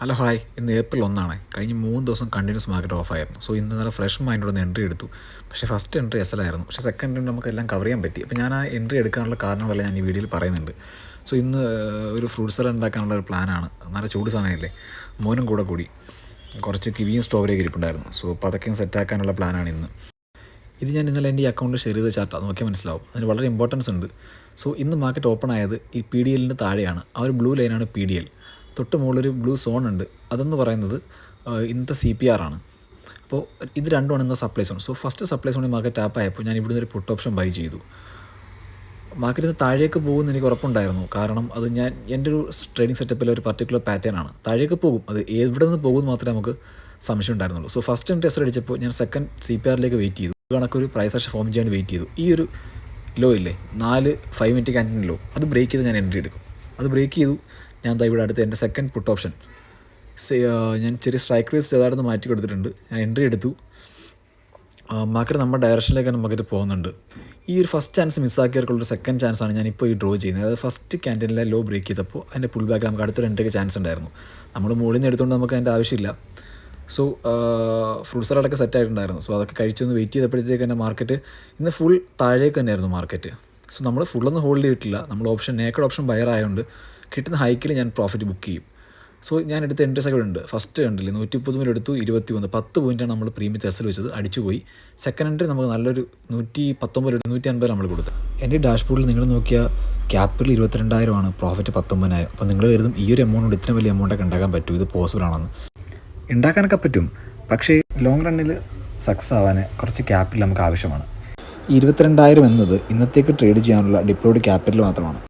Hello hi, ഇന്ന് April 1 കഴിഞ്ഞ 3 ദിവസം കണ്ടിന്യൂസ് മാർക്കറ്റ് ഓഫായിരുന്നു. സോ ഇന്ന് നല്ല ഫ്രഷ് മൈൻഡോടെ ഒന്ന് എൻട്രി എടുത്തു. പക്ഷേ ഫസ്റ്റ് എൻട്രി എസ്സലായിരുന്നു. പക്ഷേ സെക്കൻഡ് എൻട്രി നമുക്കെല്ലാം കവർ ചെയ്യാൻ പറ്റി. അപ്പോൾ ഞാൻ ആ എൻട്രി എടുക്കാനുള്ള കാരണങ്ങളെല്ലാം ഞാൻ ഈ വീഡിയോയിൽ പറയുന്നുണ്ട്. സോ ഇന്ന് ഒരു ഫ്രൂട്ട് സലാഡ് ഉണ്ടാക്കാനുള്ള ഒരു പ്ലാനാണ്. നല്ല ചൂട് സമയമല്ലേ, മോനും കൂടി കുറച്ച് കിവിയും സ്ട്രോബെറിയൊക്കെ ഇരിപ്പുണ്ടായിരുന്നു. സോ അപ്പോൾ അതൊക്കെ സെറ്റാക്കാനുള്ള പ്ലാനാണ് ഇന്ന്. ഇത് ഞാൻ ഇന്നലെ എൻ്റെ ഈ അക്കൗണ്ടിൽ ഷെയർ ചെയ്ത ചാർട്ടാണ്, നോക്കിയാൽ മനസ്സിലാവും. അതിന് വളരെ ഇമ്പോർട്ടൻസ് ഉണ്ട്. സോ ഇന്ന് മാർക്കറ്റ് ഓപ്പൺ ആയത് ഈ പി ഡി എല്ലിൻ്റെ താഴെയാണ്. ആ ഒരു ബ്ലൂ ലൈനാണ് പി ഡി എൽ. തൊട്ട് മുകളിലൊരു ബ്ലൂ സോൺ ഉണ്ട്. അതെന്ന് പറയുന്നത് ഇന്നത്തെ സി പി ആർ ആണ്. അപ്പോൾ ഇത് രണ്ടുമാണ് ഇന്ന് supply zone. So first supply സോണിൽ മാർക്കറ്റ് ടാപ്പ് ആയപ്പോൾ ഞാൻ ഇവിടുന്ന് ഒരു പുട്ട് ഓപ്ഷൻ ബൈ ചെയ്തു. മാർക്കറ്റ് ഇന്ന് താഴേക്ക് പോകുമെന്ന് എനിക്ക് ഉറപ്പുണ്ടായിരുന്നു. കാരണം അത് എൻ്റെ ഒരു ട്രേഡിംഗ് സെറ്റപ്പിലെ ഒരു പർട്ടിക്കുലർ പാറ്റേൺ ആണ്. താഴേക്ക് പോകും, അത് എവിടെ നിന്ന് പോകുമെന്ന് മാത്രമേ നമുക്ക് സംശയം ഉണ്ടായിരുന്നുള്ളൂ. സോ ഫസ്റ്റ് എൻട്രി എസ് അടിച്ചപ്പോൾ ഞാൻ സെക്കൻഡ് സി പി ആറിലേക്ക് വെയിറ്റ് ചെയ്തു. കണക്കൊരു പ്രൈസ് ആക്ഷൻ ഫോം ചെയ്യാൻ വെയിറ്റ് ചെയ്തു. ഈ ഒരു ലോ ഇല്ലേ, 5 മിനിറ്റ് ക്യാൻറ്റീൻ ലോ, അത് ബ്രേക്ക് ചെയ്ത് ഞാൻ എൻട്രി എടുക്കും. അത് ബ്രേക്ക് ചെയ്തു. ഞാൻ ഇവിടെ അടുത്ത് എൻ്റെ സെക്കൻഡ് പുട്ട് ഓപ്ഷൻ ഞാൻ ചെറിയ സ്ട്രൈക്ക് റേസ് ചെറുതായിട്ടൊന്ന് മാറ്റി കൊടുത്തിട്ടുണ്ട്. ഞാൻ എൻട്രി എടുത്തു. മാർക്കറ്റ് നമ്മുടെ ഡയറക്ഷനിലേക്ക് തന്നെ മാർക്കറ്റ് പോകുന്നുണ്ട്. ഈ ഒരു ഫസ്റ്റ് ചാൻസ് മിസ്സാക്കിയവർക്കുള്ളൊരു സെക്കൻഡ് ചാൻസാണ് ഞാനിപ്പോൾ ഈ ഡ്രോ ചെയ്യുന്നത്. അതായത് ഫസ്റ്റ് ക്യാൻറ്റീനിലെ ലോ ബ്രേക്ക് ചെയ്തപ്പോൾ അതിൻ്റെ പുൾ ബാക്ക് നമുക്ക് അടുത്തൊരു എൻട്രിക്ക് ചാൻസ് ഉണ്ടായിരുന്നു. നമ്മൾ മുകളിൽ നിന്ന് എടുത്തുകൊണ്ട് നമുക്ക് അതിൻ്റെ ആവശ്യമില്ല. സോ ഫ്രൂട്ട് സലാഡൊക്കെ സെറ്റായിട്ടുണ്ടായിരുന്നു. സോ അതൊക്കെ കഴിച്ചൊന്ന് വെയിറ്റ് ചെയ്തപ്പോഴത്തേക്ക് തന്നെ മാർക്കറ്റ് ഇന്ന് ഫുൾ താഴേക്ക് തന്നെയായിരുന്നു മാർക്കറ്റ്. സോ നമ്മൾ ഫുള്ളൊന്നും ഹോൾഡ് ചെയ്തിട്ടില്ല. നമ്മൾ നേക്കഡ് ഓപ്ഷൻ ബയർ ആയതുകൊണ്ട് കിട്ടുന്ന ഹൈക്കിൽ ഞാൻ പ്രോഫിറ്റ് ബുക്ക് ചെയ്യും. സോ ഞാൻ എടുത്ത എൻട്രീസ് ഒക്കെ ഉണ്ട്. ഫസ്റ്റ് കണ്ടില്ലേ, 130 എടുത്തു, 21 10 പോയിൻ്റാണ് നമ്മൾ പ്രീമിയം ടെസ്റ്റിൽ വെച്ചത്, അടിച്ചുപോയി. സെക്കൻഡ് എൻട്രി നമുക്ക് നല്ലൊരു 119 150 നമ്മൾ കൊടുത്തത്. എൻ്റെ ഡാഷ്ബോർഡിൽ നിങ്ങൾ നോക്കിയാൽ ക്യാപിറ്റൽ 22,000 പ്രോഫിറ്റ് 19,000. അപ്പോൾ നിങ്ങൾ കരുതും ഈ ഒരു എമൗണ്ട് കൊണ്ട് ഇത്രയും വലിയ എമൗണ്ടൊക്കെ ഉണ്ടാക്കാൻ പറ്റും, ഇത് പോസിബിൾ ആണെന്ന്. ഉണ്ടാക്കാനൊക്കെ പറ്റും, പക്ഷേ ലോങ് റണ്ണിൽ സക്സസ് ആവാൻ കുറച്ച് ക്യാപിറ്റൽ നമുക്ക് ആവശ്യമാണ്. ഈ 22,000 എന്നത് ഇന്നത്തേക്ക് ട്രേഡ് ചെയ്യാനുള്ള ഡിപ്ലോയ്ഡ് ക്യാപിറ്റൽ മാത്രമാണ്.